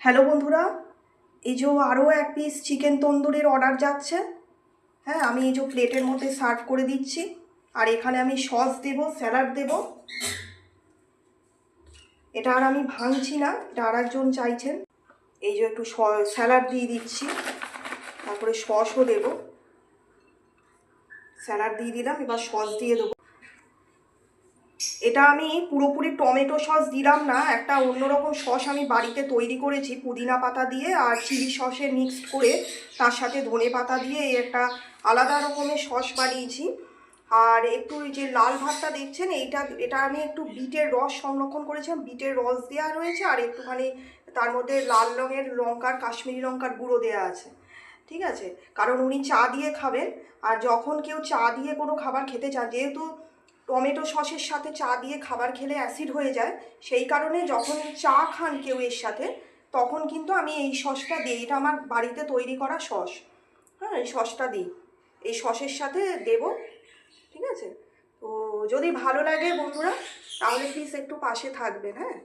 Hello বন্ধুরা, এই যে আরও এক পিস চিকেন তন্দুরির অর্ডার যাচ্ছে। হ্যাঁ, আমি এই যে প্লেটের মধ্যে সার্ভ করে দিচ্ছি। আর এখানে আমি সস দেব, স্যালাড দেব। এটা আর আমি ভাঙছি না, এটা আর একজন চাইছেন। এই যে একটু স্যালাড দিয়ে দিচ্ছি, তারপরে সসও দেব। স্যালাড দিয়ে দিলাম, এবার সস দিয়ে দেবো। এটা আমি পুরোপুরি টমেটো সস দিলাম না, একটা অন্যরকম সস আমি বাড়িতে তৈরি করেছি পুদিনা পাতা দিয়ে আর চিলি সসে মিক্সড করে, তার সাথে ধনে পাতা দিয়ে একটা আলাদা রকমের সস বানিয়েছি। আর একটু যে লাল ভাতটা দেখছেন, এটা আমি একটু বিটের রস সংরক্ষণ করেছিলাম, বিটের রস দেওয়া রয়েছে। আর একটুখানি তার মধ্যে লাল রঙের লঙ্কার, কাশ্মীরি লঙ্কার গুঁড়ো দেওয়া আছে। ঠিক আছে, কারণ উনি চা দিয়ে খাবেন। আর যখন কেউ চা দিয়ে কোনো খাবার খেতে চান, যেহেতু টমেটো সসের সাথে চা দিয়ে খাবার খেলে অ্যাসিড হয়ে যায়, সেই কারণে যখন চা খান কেউ এর সাথে, তখন কিন্তু আমি এই সসটা দিই। এটা আমার বাড়িতে তৈরি করা সস। হ্যাঁ, এই সসটা দিই, এই সসের সাথে দেব। ঠিক আছে, তো যদি ভালো লাগে বন্ধুরা, তাহলে প্লিজ একটু পাশে থাকবেন। হ্যাঁ।